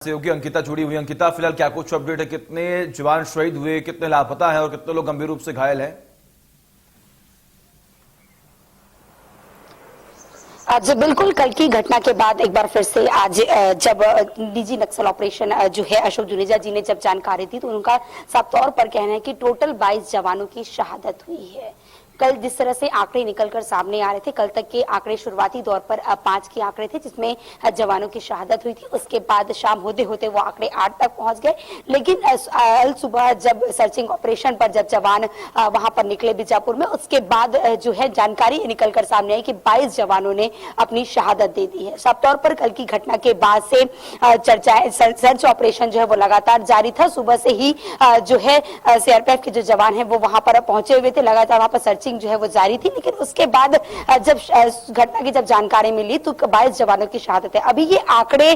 सहयोगी अंकिता जुड़ी हुई। अंकिता, फिलहाल क्या कुछ अपडेट है? कितने जवान शहीद हुए, कितने लापता हैं और कितने लोग गंभीर रूप से घायल हैं? आज बिल्कुल कल की घटना के बाद एक बार फिर से आज जब निजी नक्सल ऑपरेशन जो है अशोक जुनेजा जी ने जब जानकारी दी तो उनका साफ तौर पर कहना है कि टोटल 22 जवानों की शहादत हुई है। कल जिस तरह से आंकड़े निकलकर सामने आ रहे थे, कल तक के आंकड़े शुरुआती दौर पर 5 के आंकड़े थे जिसमें जवानों की शहादत हुई थी। उसके बाद शाम होते होते वो आंकड़े 8 तक पहुंच गए। लेकिन कल सुबह जब सर्चिंग ऑपरेशन पर जब जवान वहां पर निकले बीजापुर में, उसके बाद जो है जानकारी निकलकर सामने आई कि 22 जवानों ने अपनी शहादत दे दी है। साफ तौर पर कल की घटना के बाद से चर्चाएं, सर्च ऑपरेशन जो है वो लगातार जारी था। सुबह से ही जो है सीआरपीएफ के जो जवान है वो वहां पर पहुंचे हुए थे, लगातार वहां पर सर्चिंग जो है वो जारी थी। लेकिन उसके बाद जब घटना की जब जानकारी मिली तो 22 जवानों की शहादत है। अभी ये आंकड़े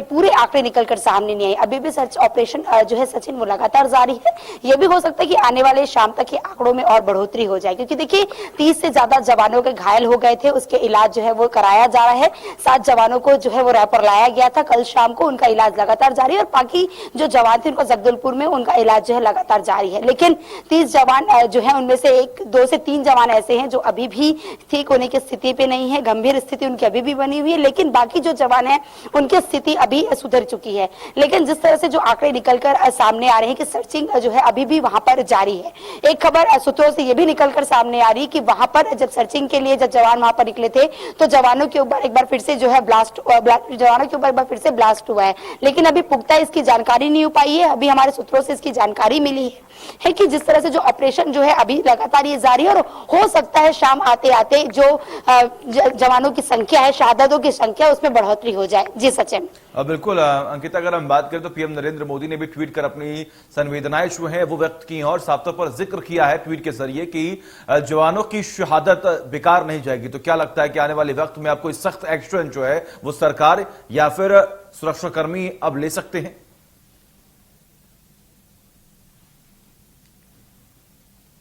पूरे आंकड़े निकलकर सामने नहीं आए, अभी भी सर्च ऑपरेशन जो है सचिन वो लगातार जारी है। ये भी हो सकता है कि आने वाले शाम तक ये आंकड़ों में और बढ़ोतरी हो जाए, क्योंकि देखिए 30 से ज्यादा जवानों के घायल हो गए थे, उसके इलाज जो है वो कराया जा रहा है। 7 जवानों को जो है वो रैपर लाया गया था कल शाम को, उनका इलाज लगातार जारी है और बाकी जो जवान थे उनको जगदलपुर में उनका इलाज जो है लगातार जारी है। लेकिन 30 जवान जो है उनमें से 2 से 3 जवान ऐसे हैं जो अभी भी ठीक होने की स्थिति पे नहीं है, गंभीर स्थिति उनकी अभी भी बनी हुई है। लेकिन बाकी जो जवान हैं उनकी स्थिति अभी सुधर चुकी है। लेकिन जिस तरह से जो आंकड़े निकलकर सामने आ रहे हैं कि सर्चिंग जो है अभी भी वहां पर जारी है। एक खबर सूत्रों से ये भी निकलकर सामने आ रही है कि वहां पर जब सर्चिंग के लिए जब जवान वहां पर निकले थे तो जवानों के ऊपर एक बार फिर से जो है जवानों के ऊपर एक बार फिर से ब्लास्ट हुआ है। लेकिन अभी पुख्ता इसकी जानकारी नहीं हो पाई है। अभी हमारे सूत्रों से इसकी जानकारी मिली है कि जिस तरह से जो ऑपरेशन जो है अभी लगातार ये जारी है और हो सकता है शाम आते आते जो जवानों की संख्या है, शहादतों की संख्या, उसमें बढ़ोतरी हो जाए। जी सचिन। बिल्कुल अंकिता, अगर हम बात करें तो पीएम नरेंद्र मोदी ने भी ट्वीट कर अपनी संवेदनाएं जो हैं वो व्यक्त की और साफ तौर पर जिक्र किया है ट्वीट के जरिए कि जवानों की शहादत बेकार नहीं जाएगी। तो क्या लगता है कि आने वाले वक्त में आप कोई सख्त एक्शन जो है वो सरकार या फिर सुरक्षाकर्मी अब ले सकते हैं?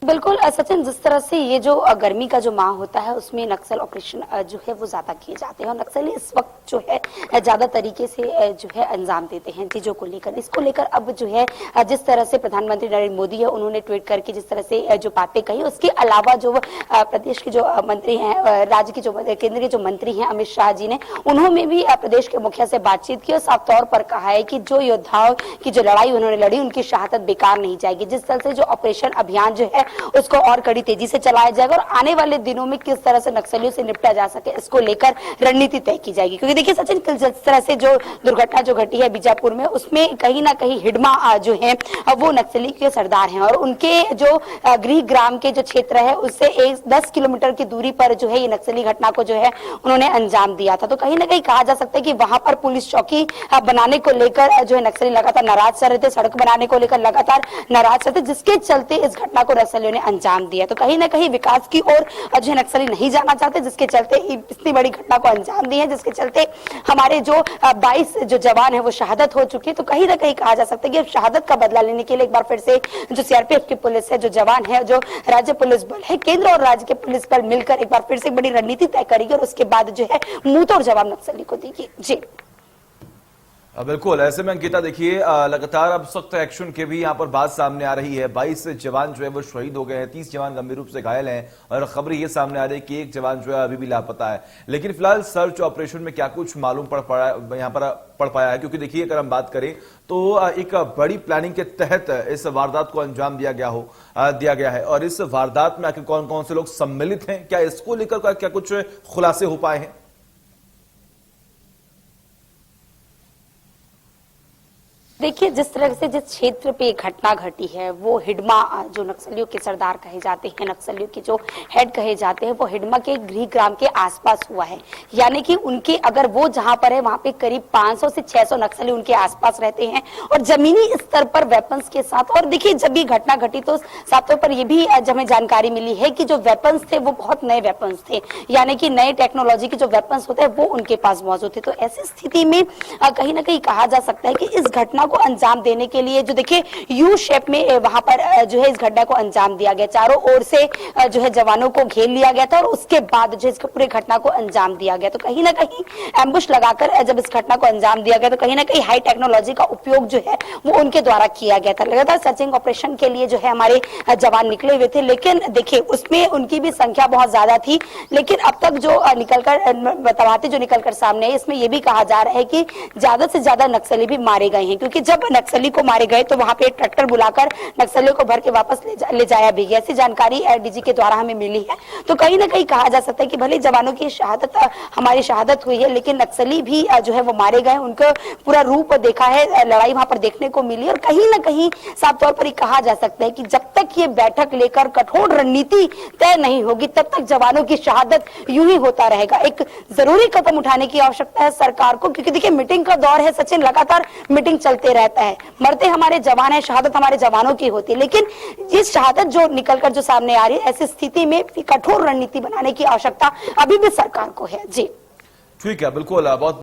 बिल्कुल सचिन, जिस तरह से ये जो गर्मी का जो माह होता है उसमें नक्सल ऑपरेशन जो है वो ज्यादा किए जाते हैं और नक्सली इस वक्त जो है ज्यादा तरीके से जो है अंजाम देते हैं चीजों को लेकर। इसको लेकर अब जो है जिस तरह से प्रधानमंत्री नरेंद्र मोदी है उन्होंने ट्वीट करके जिस तरह से जो बातें कही, उसके अलावा जो प्रदेश के जो मंत्री हैं, राज्य के जो केंद्र के जो मंत्री हैं अमित शाह जी ने, उन्होंने भी प्रदेश के मुखिया से बातचीत की और साफ तौर पर कहा है कि जो योद्धाओं की जो लड़ाई उन्होंने लड़ी उनकी शहादत बेकार नहीं जाएगी। जिस तरह से जो ऑपरेशन अभियान जो है उसको और कड़ी तेजी से चलाया जाएगा और आने वाले दिनों में किस तरह से नक्सलियों से निपटा जा सके इसको लेकर रणनीति तय की जाएगी। क्योंकि देखिए सचिन, जिस तरह से जो दुर्घटना जो घटी है बीजापुर में, उसमें कहीं ना कहीं हिडमा जो है वो नक्सली के सरदार हैं और उनके जो गृह ग्राम के जो क्षेत्र है उससे 10 किलोमीटर की दूरी पर जो है ये नक्सली घटना को जो है उन्होंने अंजाम दिया था। तो कहीं ना कहीं कहा जा सकता है कि वहां पर पुलिस चौकी बनाने को लेकर जो है नक्सली लगातार नाराज चल रहे थे, सड़क बनाने को लेकर लगातार नाराज चल रहे थे, जिसके चलते इस घटना को नक्सलियों ने अंजाम दिया। तो कहीं ना कहीं विकास की ओर जो नक्सली नहीं जाना चाहते, जिसके चलते इतनी बड़ी घटना को अंजाम दिया है, जिसके चलते हमारे जो 22 जो जवान है वो शहादत हो चुकी है। तो कहीं ना कहीं कहा जा सकता है कि शहादत का बदला लेने के लिए एक बार फिर से जो सीआरपीएफ की पुलिस है, जो जवान है, जो राज्य पुलिस बल है, केंद्र और राज्य के पुलिस बल मिलकर एक बार फिर से बड़ी रणनीति तय करेगी और उसके बाद जो है मुंहतोड़ जवाब नक्सली को देगी। जी बिल्कुल, ऐसे में अंकिता देखिए लगातार अब सख्त एक्शन के भी यहां पर बात सामने आ रही है। 22 जवान जो है वो शहीद हो गए हैं, 30 जवान गंभीर रूप से घायल हैं और खबर ये सामने आ रही है कि एक जवान जो है अभी भी लापता है। लेकिन फिलहाल सर्च ऑपरेशन में क्या कुछ मालूम पड़ पाया है? क्योंकि देखिए अगर हम बात करें तो एक बड़ी प्लानिंग के तहत इस वारदात को अंजाम दिया गया है और इस वारदात में आखिर कौन कौन से लोग सम्मिलित हैं, क्या इसको लेकर क्या कुछ खुलासे हो पाए हैं? देखिए, जिस तरह से जिस क्षेत्र पे घटना घटी है वो हिडमा जो नक्सलियों के सरदार कहे जाते हैं, नक्सलियों के जो हेड कहे जाते हैं, वो हिडमा के गृह ग्राम के आसपास हुआ है। यानी कि उनके अगर वो जहां पर है वहां पे करीब 500 से 600 नक्सली उनके आसपास रहते हैं और जमीनी स्तर पर वेपन्स के साथ। और देखिए जब ये घटना घटी तो साफ तौर पर ये भी हमें जानकारी मिली है कि जो वेपन्स थे वो बहुत नए वेपन्स थे, यानी कि नए टेक्नोलॉजी के जो वेपन्स होते हैं वो उनके पास मौजूद थे। तो ऐसी स्थिति में कहीं ना कहीं कहा जा सकता है कि इस घटना को अंजाम देने के लिए जो देखिए यू शेप में वहां पर जो है इस घटना को अंजाम दिया गया, चारों ओर से जो है जवानों को घेर लिया गया था और उसके बाद जो है इसको पूरे घटना को अंजाम दिया गया। तो कहीं ना कहीं एम्बुश लगाकर जब इस घटना को अंजाम दिया गया तो कहीं ना कहीं हाई टेक्नोलॉजी का उपयोग जो है वो उनके द्वारा किया गया था। लगातार सर्चिंग ऑपरेशन के लिए जो है हमारे जवान निकले हुए थे, लेकिन देखिए उसमें उनकी भी संख्या बहुत ज्यादा थी। लेकिन अब तक जो निकलकर जो निकलकर सामने है, इसमें यह भी कहा जा रहा है कि ज्यादा से ज्यादा नक्सली भी मारे गए हैं, क्योंकि जब नक्सली को मारे गए तो वहां पे ट्रैक्टर बुलाकर नक्सलियों को भर के वापस ले जाया भी गया। ऐसी जानकारी डीजी के द्वारा हमें मिली है। तो कहीं ना कहीं कहा जा सकता है कि भले जवानों की शहादत, हमारी शहादत हुई है, लेकिन नक्सली भी जो है वो मारे गए, उनका पूरा रूप देखा है, लड़ाई वहां पर देखने को मिली। और कहीं ना कहीं साफ तौर पर कहा जा सकता है कि जब तक ये बैठक लेकर कठोर रणनीति तय नहीं होगी तब तक जवानों की शहादत यूं ही होता रहेगा। एक जरूरी कदम उठाने की आवश्यकता है सरकार को, क्योंकि देखिए मीटिंग का दौर है सचिन, लगातार मीटिंग चलते रहता है, मरते हमारे जवान है, शहादत हमारे जवानों की होती है, लेकिन ये शहादत जो निकलकर जो सामने आ रही है, ऐसी स्थिति में कठोर रणनीति बनाने की आवश्यकता अभी भी सरकार को है। जी ठीक है, बिल्कुल। बहुत